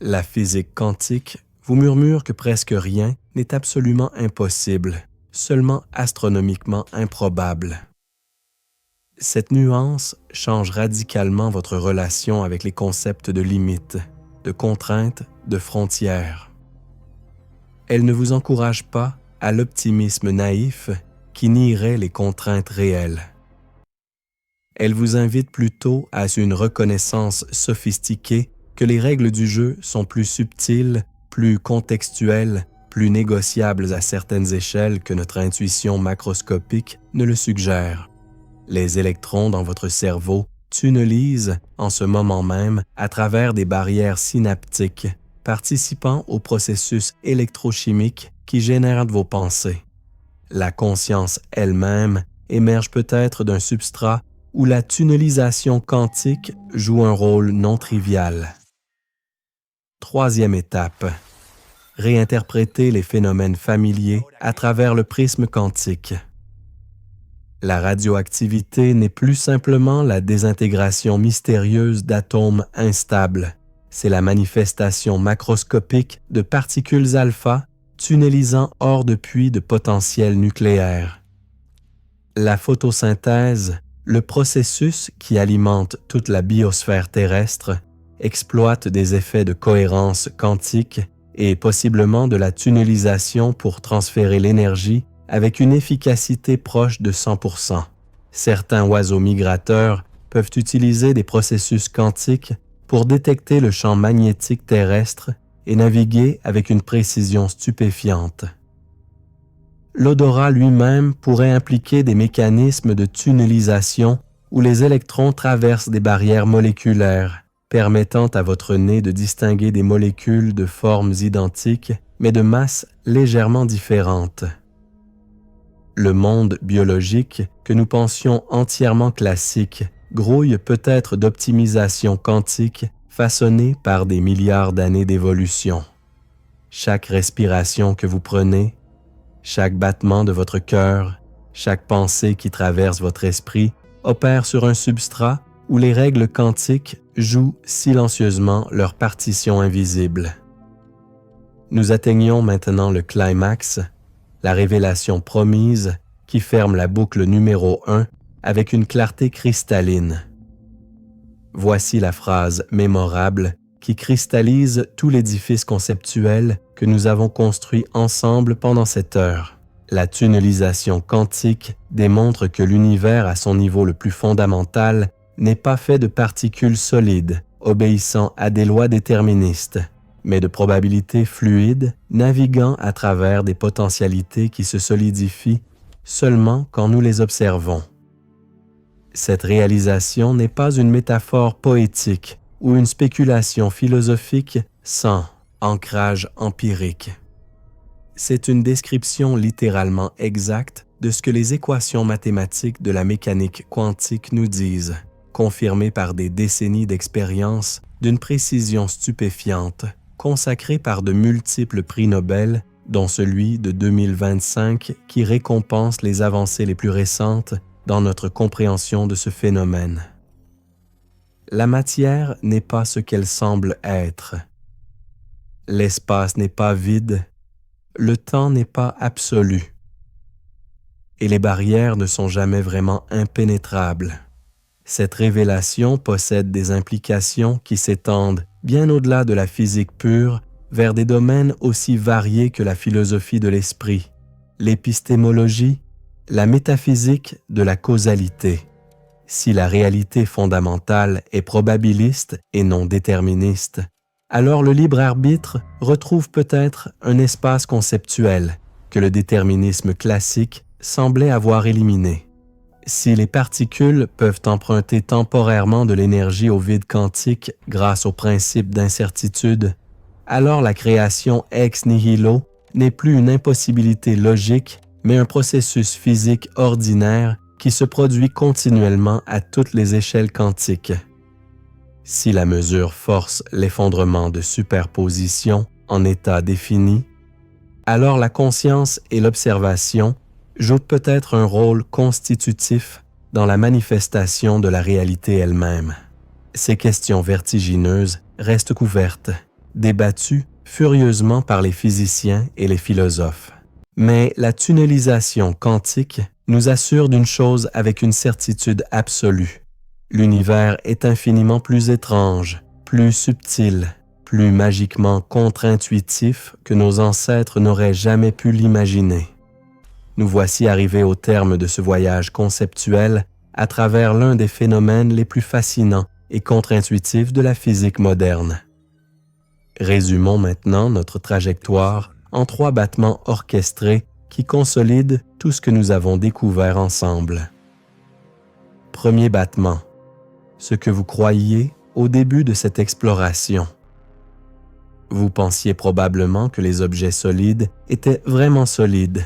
La physique quantique vous murmure que presque rien n'est absolument impossible, seulement astronomiquement improbable. Cette nuance change radicalement votre relation avec les concepts de limites, de contraintes, de frontières. Elle ne vous encourage pas à l'optimisme naïf qui nierait les contraintes réelles. Elle vous invite plutôt à une reconnaissance sophistiquée que les règles du jeu sont plus subtiles, plus contextuelles, plus négociables à certaines échelles que notre intuition macroscopique ne le suggère. Les électrons dans votre cerveau tunnelisent en ce moment même à travers des barrières synaptiques, participant au processus électrochimique qui génère vos pensées. La conscience elle-même émerge peut-être d'un substrat où la tunnelisation quantique joue un rôle non trivial. Troisième étape. Réinterpréter les phénomènes familiers à travers le prisme quantique. La radioactivité n'est plus simplement la désintégration mystérieuse d'atomes instables. C'est la manifestation macroscopique de particules alpha tunnelisant hors de puits de potentiel nucléaire. La photosynthèse, le processus qui alimente toute la biosphère terrestre, exploite des effets de cohérence quantique et possiblement de la tunnelisation pour transférer l'énergie avec une efficacité proche de 100%. Certains oiseaux migrateurs peuvent utiliser des processus quantiques pour détecter le champ magnétique terrestre et naviguer avec une précision stupéfiante. L'odorat lui-même pourrait impliquer des mécanismes de tunnelisation où les électrons traversent des barrières moléculaires, permettant à votre nez de distinguer des molécules de formes identiques, mais de masses légèrement différentes. Le monde biologique, que nous pensions entièrement classique, grouille peut-être d'optimisation quantique façonné par des milliards d'années d'évolution. Chaque respiration que vous prenez, chaque battement de votre cœur, chaque pensée qui traverse votre esprit opère sur un substrat où les règles quantiques jouent silencieusement leur partition invisible. Nous atteignons maintenant le climax, la révélation promise qui ferme la boucle numéro 1 avec une clarté cristalline. Voici la phrase mémorable qui cristallise tout l'édifice conceptuel que nous avons construit ensemble pendant cette heure. La tunnelisation quantique démontre que l'univers à son niveau le plus fondamental n'est pas fait de particules solides, obéissant à des lois déterministes, mais de probabilités fluides, naviguant à travers des potentialités qui se solidifient seulement quand nous les observons. Cette réalisation n'est pas une métaphore poétique ou une spéculation philosophique sans ancrage empirique. C'est une description littéralement exacte de ce que les équations mathématiques de la mécanique quantique nous disent, confirmées par des décennies d'expérience d'une précision stupéfiante, consacrée par de multiples prix Nobel, dont celui de 2025 qui récompense les avancées les plus récentes dans notre compréhension de ce phénomène. La matière n'est pas ce qu'elle semble être. L'espace n'est pas vide, le temps n'est pas absolu. Et les barrières ne sont jamais vraiment impénétrables. Cette révélation possède des implications qui s'étendent bien au-delà de la physique pure vers des domaines aussi variés que la philosophie de l'esprit, l'épistémologie, la métaphysique de la causalité. Si la réalité fondamentale est probabiliste et non déterministe, alors le libre arbitre retrouve peut-être un espace conceptuel que le déterminisme classique semblait avoir éliminé. Si les particules peuvent emprunter temporairement de l'énergie au vide quantique grâce au principe d'incertitude, alors la création ex nihilo n'est plus une impossibilité logique, mais un processus physique ordinaire qui se produit continuellement à toutes les échelles quantiques. Si la mesure force l'effondrement de superposition en état défini, alors la conscience et l'observation jouent peut-être un rôle constitutif dans la manifestation de la réalité elle-même. Ces questions vertigineuses restent couvertes, débattues furieusement par les physiciens et les philosophes. Mais la tunnelisation quantique nous assure d'une chose avec une certitude absolue. L'univers est infiniment plus étrange, plus subtil, plus magiquement contre-intuitif que nos ancêtres n'auraient jamais pu l'imaginer. Nous voici arrivés au terme de ce voyage conceptuel à travers l'un des phénomènes les plus fascinants et contre-intuitifs de la physique moderne. Résumons maintenant notre trajectoire en 3 battements orchestrés qui consolident tout ce que nous avons découvert ensemble. Premier battement. Ce que vous croyiez au début de cette exploration. Vous pensiez probablement que les objets solides étaient vraiment solides,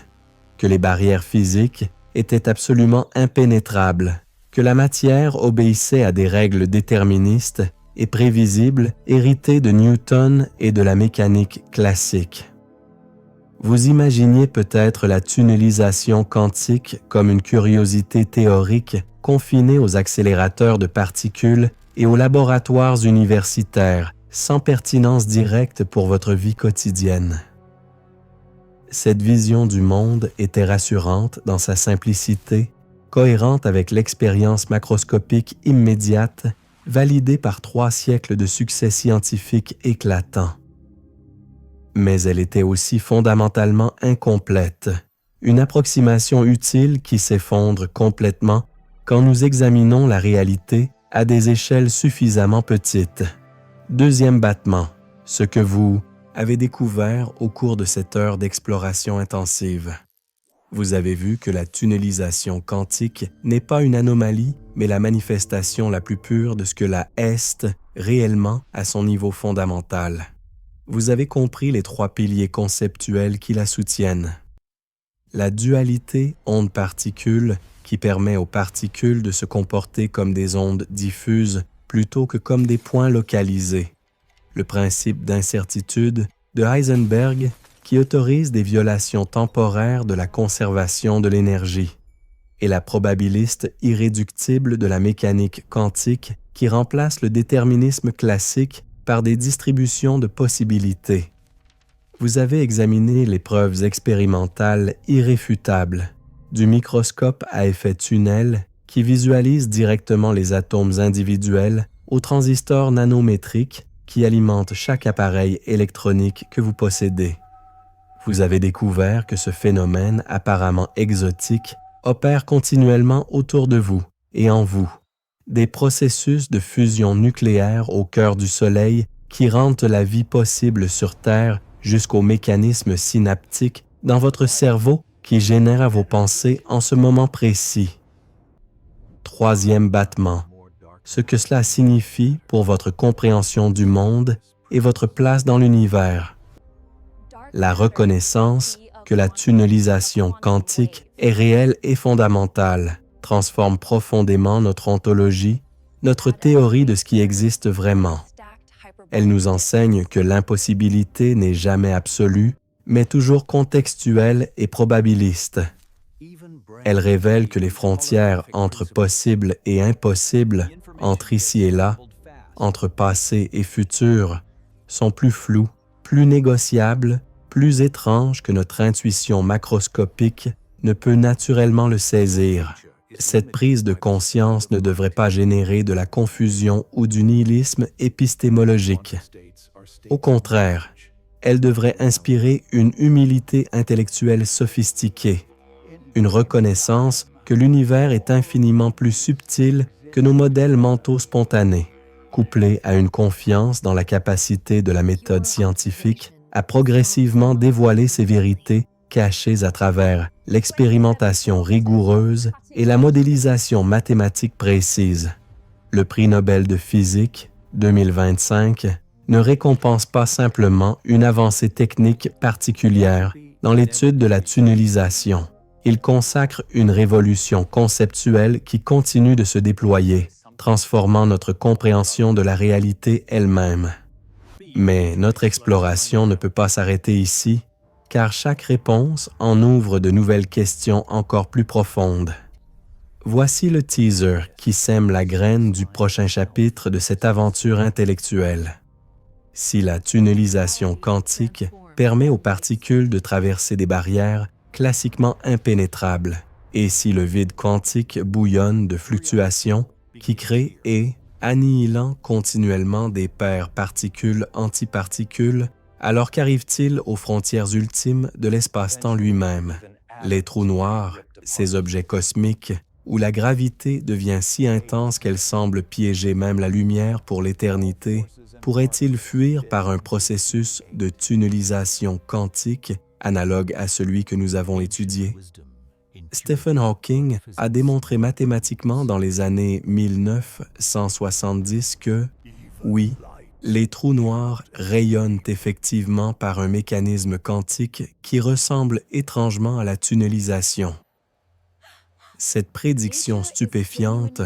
que les barrières physiques étaient absolument impénétrables, que la matière obéissait à des règles déterministes et prévisibles héritées de Newton et de la mécanique classique. Vous imaginiez peut-être la tunnelisation quantique comme une curiosité théorique confinée aux accélérateurs de particules et aux laboratoires universitaires, sans pertinence directe pour votre vie quotidienne. Cette vision du monde était rassurante dans sa simplicité, cohérente avec l'expérience macroscopique immédiate, validée par 3 siècles de succès scientifiques éclatants. Mais elle était aussi fondamentalement incomplète, une approximation utile qui s'effondre complètement quand nous examinons la réalité à des échelles suffisamment petites. Deuxième battement, ce que vous avez découvert au cours de cette heure d'exploration intensive. Vous avez vu que la tunnelisation quantique n'est pas une anomalie, mais la manifestation la plus pure de ce que la est réellement à son niveau fondamental. Vous avez compris les 3 piliers conceptuels qui la soutiennent. La dualité onde-particule qui permet aux particules de se comporter comme des ondes diffuses plutôt que comme des points localisés. Le principe d'incertitude de Heisenberg qui autorise des violations temporaires de la conservation de l'énergie, et la probabiliste irréductible de la mécanique quantique qui remplace le déterminisme classique par des distributions de possibilités. Vous avez examiné les preuves expérimentales irréfutables du microscope à effet tunnel qui visualise directement les atomes individuels aux transistors nanométriques qui alimentent chaque appareil électronique que vous possédez. Vous avez découvert que ce phénomène apparemment exotique opère continuellement autour de vous et en vous. Des processus de fusion nucléaire au cœur du Soleil qui rendent la vie possible sur Terre jusqu'aux mécanismes synaptiques dans votre cerveau qui génèrent vos pensées en ce moment précis. Troisième battement, ce que cela signifie pour votre compréhension du monde et votre place dans l'univers. La reconnaissance que la tunnelisation quantique est réelle et fondamentale transforme profondément notre ontologie, notre théorie de ce qui existe vraiment. Elle nous enseigne que l'impossibilité n'est jamais absolue, mais toujours contextuelle et probabiliste. Elle révèle que les frontières entre possible et impossible, entre ici et là, entre passé et futur, sont plus floues, plus négociables, plus étranges que notre intuition macroscopique ne peut naturellement le saisir. Cette prise de conscience ne devrait pas générer de la confusion ou du nihilisme épistémologique. Au contraire, elle devrait inspirer une humilité intellectuelle sophistiquée, une reconnaissance que l'univers est infiniment plus subtil que nos modèles mentaux spontanés, couplée à une confiance dans la capacité de la méthode scientifique à progressivement dévoiler ces vérités cachées à travers l'expérimentation rigoureuse et la modélisation mathématique précise. Le prix Nobel de physique 2025 ne récompense pas simplement une avancée technique particulière dans l'étude de la tunnelisation. Il consacre une révolution conceptuelle qui continue de se déployer, transformant notre compréhension de la réalité elle-même. Mais notre exploration ne peut pas s'arrêter ici, car chaque réponse en ouvre de nouvelles questions encore plus profondes. Voici le teaser qui sème la graine du prochain chapitre de cette aventure intellectuelle. Si la tunnelisation quantique permet aux particules de traverser des barrières classiquement impénétrables, et si le vide quantique bouillonne de fluctuations qui créent et, annihilant continuellement des paires particules-antiparticules, alors qu'arrive-t-il aux frontières ultimes de l'espace-temps lui-même? Les trous noirs, ces objets cosmiques, où la gravité devient si intense qu'elle semble piéger même la lumière pour l'éternité, pourraient-ils fuir par un processus de tunnelisation quantique analogue à celui que nous avons étudié? Stephen Hawking a démontré mathématiquement dans les années 1970 que, oui, les trous noirs rayonnent effectivement par un mécanisme quantique qui ressemble étrangement à la tunnelisation. Cette prédiction stupéfiante,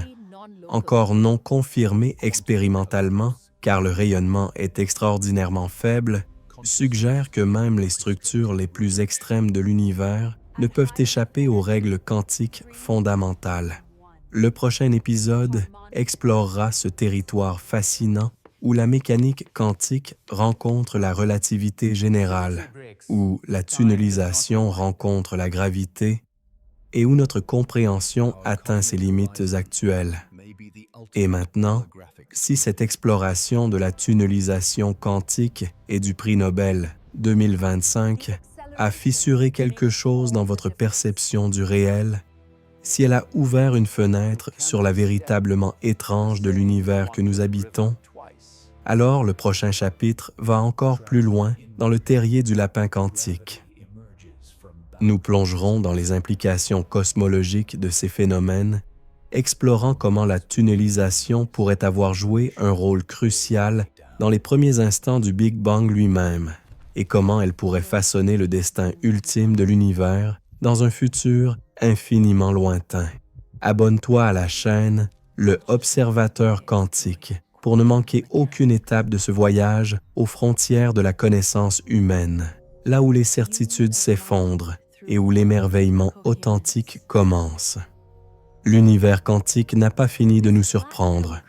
encore non confirmée expérimentalement, car le rayonnement est extraordinairement faible, suggère que même les structures les plus extrêmes de l'univers ne peuvent échapper aux règles quantiques fondamentales. Le prochain épisode explorera ce territoire fascinant où la mécanique quantique rencontre la relativité générale, où la tunnelisation rencontre la gravité et où notre compréhension atteint ses limites actuelles. Et maintenant, si cette exploration de la tunnelisation quantique et du prix Nobel 2025 a fissuré quelque chose dans votre perception du réel, si elle a ouvert une fenêtre sur la véritablement étrange de l'univers que nous habitons, alors le prochain chapitre va encore plus loin dans le terrier du lapin quantique. Nous plongerons dans les implications cosmologiques de ces phénomènes, explorant comment la tunnelisation pourrait avoir joué un rôle crucial dans les premiers instants du Big Bang lui-même, et comment elle pourrait façonner le destin ultime de l'univers dans un futur infiniment lointain. Abonne-toi à la chaîne, le observateur quantique, pour ne manquer aucune étape de ce voyage aux frontières de la connaissance humaine, là où les certitudes s'effondrent et où l'émerveillement authentique commence. L'univers quantique n'a pas fini de nous surprendre.